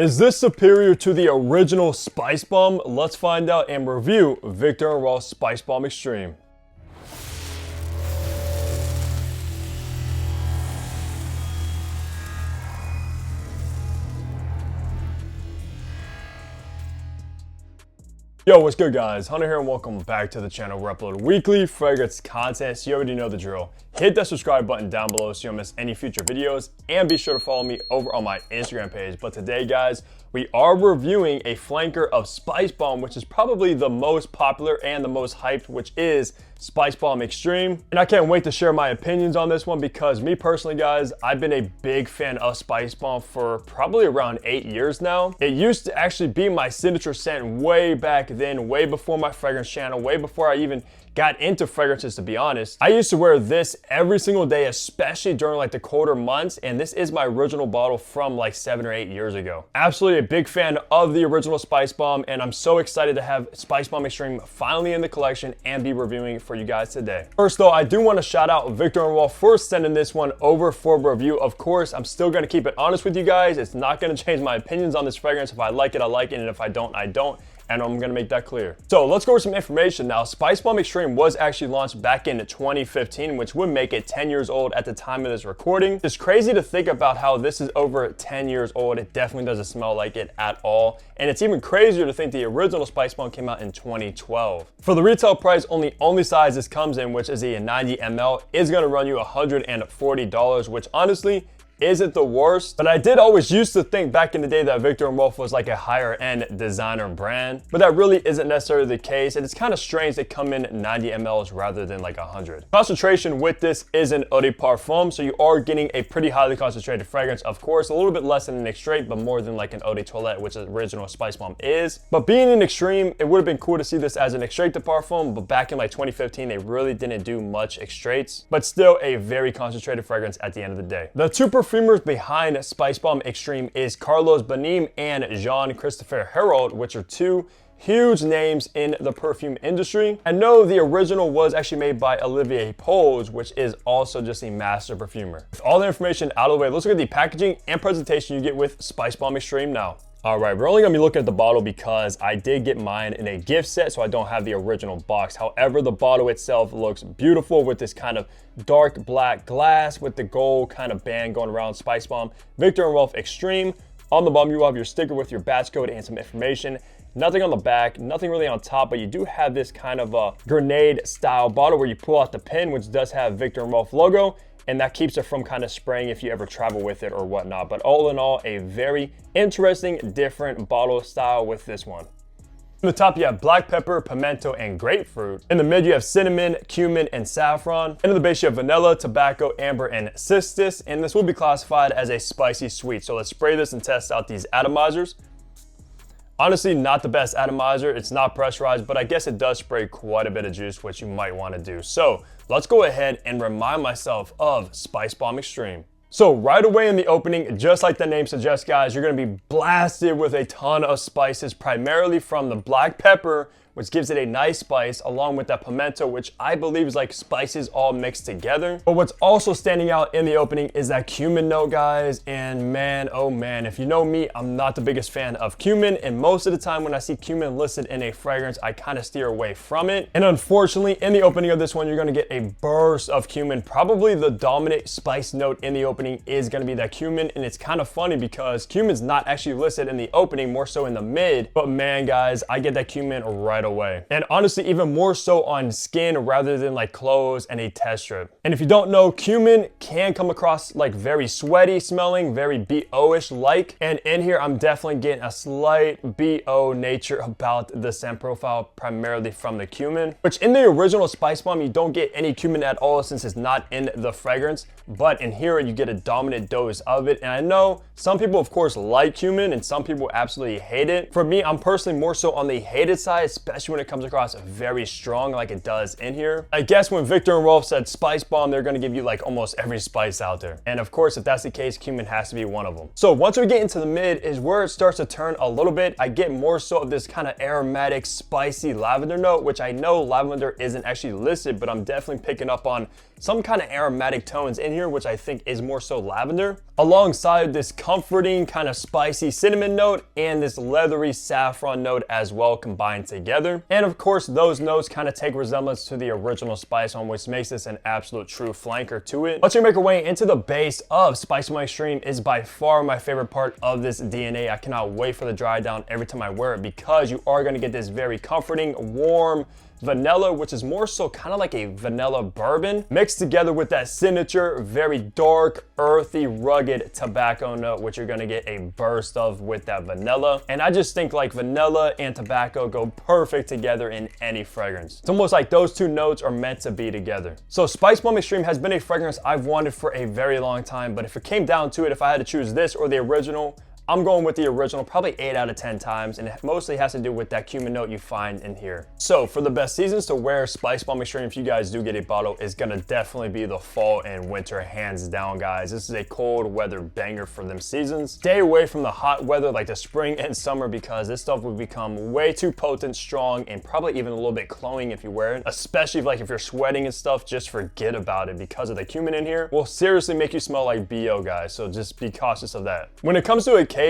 Is this superior to the original Spicebomb? Let's find out and review Viktor Rolf Spicebomb Extreme. Yo, what's good guys? Hunter here and welcome back to the channel. We're uploading weekly fragrance content, so you already know the drill. Hit that subscribe button down below so you don't miss any future videos, and be sure to follow me over on my Instagram page. But today guys, we are reviewing a flanker of Spicebomb, which is probably the most popular and the most hyped, which is Spicebomb Extreme. And I can't wait to share my opinions on this one because me personally guys, I've been a big fan of Spicebomb for probably around 8 years now. It used to actually be my signature scent way back then, way before my fragrance channel, way before I even got into fragrances, to be honest. I used to wear this every single day, especially during like the colder months, and this is my original bottle from like 7 or 8 years ago. Absolutely a big fan of the original Spicebomb, and I'm so excited to have Spicebomb Extreme finally in the collection and be reviewing for you guys today. First though, I do want to shout out Viktor Rolf for sending this one over for review. Of course, I'm still going to keep it honest with you guys. It's not going to change my opinions on this fragrance. If I like it, I like it, and if I don't, I don't. And I'm gonna make that clear. So let's go over some information now. Spicebomb Extreme was actually launched back in 2015, which would make it 10 years old at the time of this recording. It's crazy to think about how this is over 10 years old. It definitely doesn't smell like it at all. And it's even crazier to think the original Spicebomb came out in 2012. For the retail price, only size this comes in, which is a 90 ml, is gonna run you $140, which honestly, isn't the worst, but I did always used to think back in the day that Viktor Rolf was like a higher end designer brand, but that really isn't necessarily the case, and it's kind of strange they come in 90 mls rather than like 100. Concentration with this is an eau de parfum, so you are getting a pretty highly concentrated fragrance, of course, a little bit less than an extrait, but more than like an eau de toilette, which the original Spicebomb is. But being an extreme, it would have been cool to see this as an extrait de parfum, but back in like 2015, they really didn't do much extraits, but still a very concentrated fragrance at the end of the day. The two perfumers behind Spicebomb Extreme is Carlos Benim and Jean-Christophe Herold, which are two huge names in the perfume industry. I know the original was actually made by Olivier Pols, which is also just a master perfumer. With all the information out of the way, let's look at the packaging and presentation you get with Spicebomb Extreme now. All right, we're only gonna be looking at the bottle because I did get mine in a gift set, so I don't have the original box. However, the bottle itself looks beautiful with this kind of dark black glass with the gold kind of band going around Spicebomb. Viktor Rolf Extreme. On the bottom, you will have your sticker with your batch code and some information. Nothing on the back, nothing really on top, but you do have this kind of a grenade style bottle where you pull out the pin, which does have Viktor Rolf logo, and that keeps it from kind of spraying if you ever travel with it or whatnot. But all in all, a very interesting, different bottle style with this one. In the top, you have black pepper, pimento, and grapefruit. In the mid, you have cinnamon, cumin, and saffron. And in the base, you have vanilla, tobacco, amber, and cistus. And this will be classified as a spicy sweet. So let's spray this and test out these atomizers. Honestly, not the best atomizer. It's not pressurized, but I guess it does spray quite a bit of juice, which you might want to do. So let's go ahead and remind myself of Spicebomb Extreme. So right away in the opening, just like the name suggests, guys, you're gonna be blasted with a ton of spices, primarily from the black pepper, which gives it a nice spice, along with that pimento, which I believe is like spices all mixed together. But what's also standing out in the opening is that cumin note, guys. And man, oh man, if you know me, I'm not the biggest fan of cumin. And most of the time when I see cumin listed in a fragrance, I kind of steer away from it. And unfortunately, in the opening of this one, you're gonna get a burst of cumin. Probably the dominant spice note in the opening is gonna be that cumin. And it's kind of funny because cumin's not actually listed in the opening, more so in the mid. But man, guys, I get that cumin right away. And honestly, even more so on skin rather than like clothes and a test strip. And if you don't know, cumin can come across like very sweaty smelling, very BO-ish like. And in here, I'm definitely getting a slight BO nature about the scent profile, primarily from the cumin, which in the original Spicebomb, you don't get any cumin at all since it's not in the fragrance. But in here, you get a dominant dose of it. And I know some people, of course, like cumin and some people absolutely hate it. For me, I'm personally more so on the hated side, especially when it comes across very strong like it does in here. I guess when Viktor Rolf said Spicebomb, they're gonna give you like almost every spice out there. And of course, if that's the case, cumin has to be one of them. So once we get into the mid is where it starts to turn a little bit. I get more so of this kind of aromatic, spicy lavender note, which I know lavender isn't actually listed, but I'm definitely picking up on some kind of aromatic tones in here, which I think is more so lavender. Alongside this comforting kind of spicy cinnamon note and this leathery saffron note as well combined together. And of course, those notes kind of take resemblance to the original Spice Bomb, which makes this an absolute true flanker to it. Once you make your way into the base of Spice Bomb Extreme is by far my favorite part of this DNA. I cannot wait for the dry down every time I wear it because you are going to get this very comforting, warm, vanilla, which is more so kind of like a vanilla bourbon, mixed together with that signature, very dark, earthy, rugged tobacco note, which you're gonna get a burst of with that vanilla. And I just think like vanilla and tobacco go perfect together in any fragrance. It's almost like those two notes are meant to be together. So Spice Bomb Extreme has been a fragrance I've wanted for a very long time, but if it came down to it, if I had to choose this or the original, I'm going with the original probably 8 out of 10 times, and it mostly has to do with that cumin note you find in here. So for the best seasons to wear Spice Bomb Extreme, if you guys do get a bottle, is gonna definitely be the fall and winter, hands down, guys. This is a cold weather banger for them seasons. Stay away from the hot weather like the spring and summer because this stuff will become way too potent, strong, and probably even a little bit cloying if you wear it. Especially if you're sweating and stuff, just forget about it because of the cumin in here will seriously make you smell like BO, guys. So just be cautious of that. When it comes to occasion,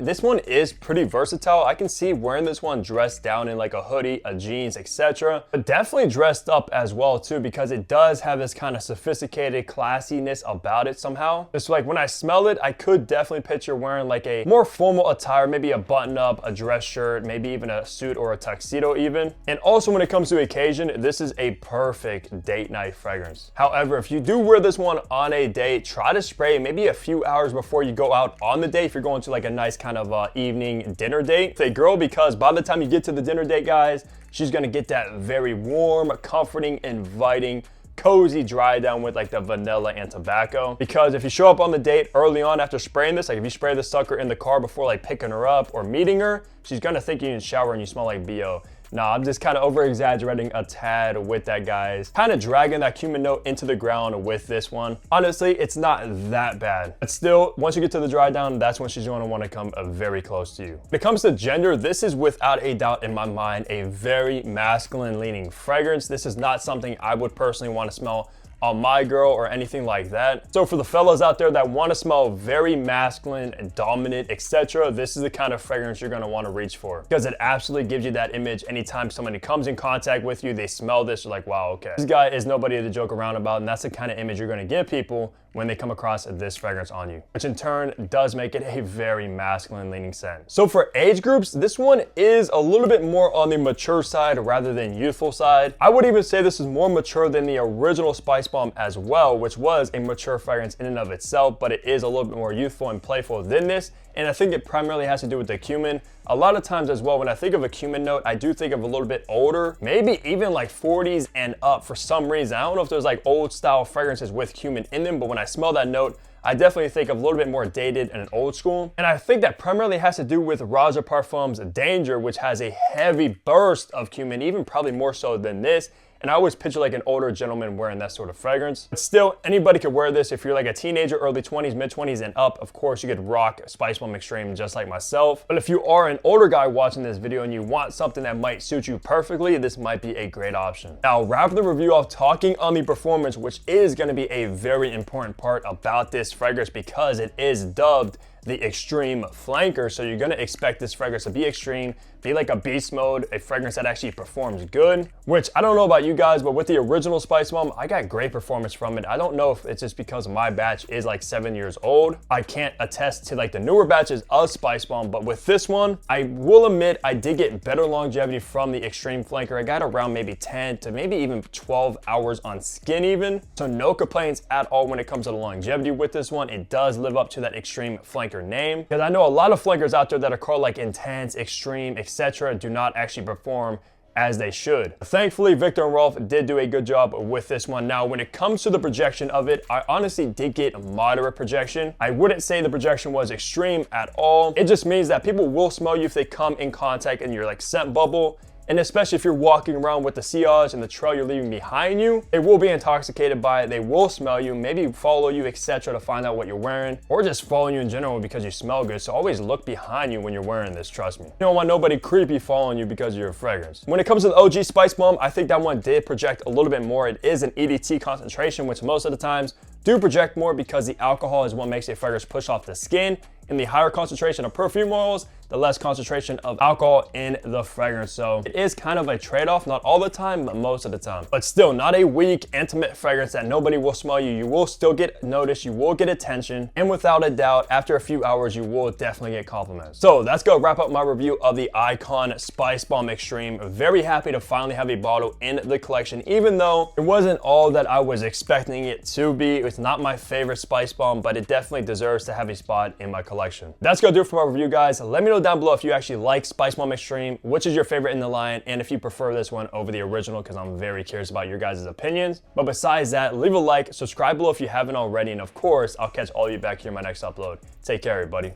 this one is pretty versatile. I can see wearing this one dressed down in like a hoodie, a jeans, etc. But definitely dressed up as well too because it does have this kind of sophisticated classiness about it somehow. It's like when I smell it, I could definitely picture wearing like a more formal attire, maybe a button up, a dress shirt, maybe even a suit or a tuxedo even. And also when it comes to occasion, this is a perfect date night fragrance. However, if you do wear this one on a date, try to spray maybe a few hours before you go out on the date if you're going to like a nice kind of evening dinner date with a girl, because by the time you get to the dinner date, guys, she's gonna get that very warm, comforting, inviting, cozy dry down with like the vanilla and tobacco. Because if you show up on the date early on after spraying this, like if you spray this sucker in the car before like picking her up or meeting her, she's gonna think you in the shower and you smell like BO. Nah, I'm just kind of over exaggerating a tad with that, guys. Kind of dragging that cumin note into the ground with this one. Honestly, it's not that bad. But still, once you get to the dry down, that's when she's going to want to come very close to you. When it comes to gender, this is without a doubt in my mind a very masculine leaning fragrance. This is not something I would personally want to smell on my girl or anything like that. So for the fellas out there that want to smell very masculine and dominant, etc., this is the kind of fragrance you're going to want to reach for because it absolutely gives you that image. Anytime somebody comes in contact with you, they smell this, you're like, wow, okay, this guy is nobody to joke around about. And that's the kind of image you're going to give people when they come across this fragrance on you, which in turn does make it a very masculine leaning scent. So for age groups, this one is a little bit more on the mature side rather than youthful side. I would even say this is more mature than the original Spice Bomb as well, which was a mature fragrance in and of itself, but it is a little bit more youthful and playful than this. And I think it primarily has to do with the cumin. A lot of times as well, when I think of a cumin note, I do think of a little bit older, maybe even like 40s and up for some reason. I don't know if there's like old style fragrances with cumin in them, but when I smell that note, I definitely think of a little bit more dated and old school. And I think that primarily has to do with Raja Parfum's Danger, which has a heavy burst of cumin, even probably more so than this. And I always picture like an older gentleman wearing that sort of fragrance. But still, anybody could wear this. If you're like a teenager, early 20s, mid 20s and up, of course you could rock Spice Bomb Extreme just like myself. But if you are an older guy watching this video and you want something that might suit you perfectly, this might be a great option. Now, wrapping the review off, talking on the performance, which is gonna be a very important part about this fragrance because it is dubbed the extreme flanker. So you're gonna expect this fragrance to be extreme, be like a beast mode, a fragrance that actually performs good, which I don't know about you guys, but with the original Spice Bomb, I got great performance from it. I don't know if it's just because my batch is like 7 years old. I can't attest to like the newer batches of Spice Bomb, but with this one, I will admit I did get better longevity from the extreme flanker. I got around maybe 10 to maybe even 12 hours on skin even. So no complaints at all when it comes to the longevity with this one. It does live up to that extreme flanker name, because I know a lot of flankers out there that are called like intense, extreme, etc. do not actually perform as they should. Thankfully, Viktor and Rolf did do a good job with this one. Now, when it comes to the projection of it, I honestly did get moderate projection. I wouldn't say the projection was extreme at all. It just means that people will smell you if they come in contact in your like scent bubble. And especially if you're walking around with the sillage and the trail you're leaving behind you, they will be intoxicated by it. They will smell you, maybe follow you, etc. to find out what you're wearing, or just follow you in general because you smell good. So always look behind you when you're wearing this, trust me. You don't want nobody creepy following you because of your fragrance. When it comes to the OG Spice Bomb, I think that one did project a little bit more. It is an EDT concentration, which most of the times do project more because the alcohol is what makes a fragrance push off the skin And the higher concentration of perfume oils, the less concentration of alcohol in the fragrance. So it is kind of a trade-off, not all the time, but most of the time. But still, not a weak, intimate fragrance that nobody will smell you. You will still get noticed, you will get attention, and without a doubt, after a few hours, you will definitely get compliments. So that's gonna wrap up my review of the Icon Spicebomb Extreme. Very happy to finally have a bottle in the collection, even though it wasn't all that I was expecting it to be. It's not my favorite spice bomb, but it definitely deserves to have a spot in my collection. That's gonna do it for my review, guys. Let me know down below if you actually like Spicebomb Extreme, which is your favorite in the line, and if you prefer this one over the original, because I'm very curious about your guys' opinions. But besides that, leave a like, subscribe below if you haven't already, and of course, I'll catch all of you back here in my next upload. Take care, everybody.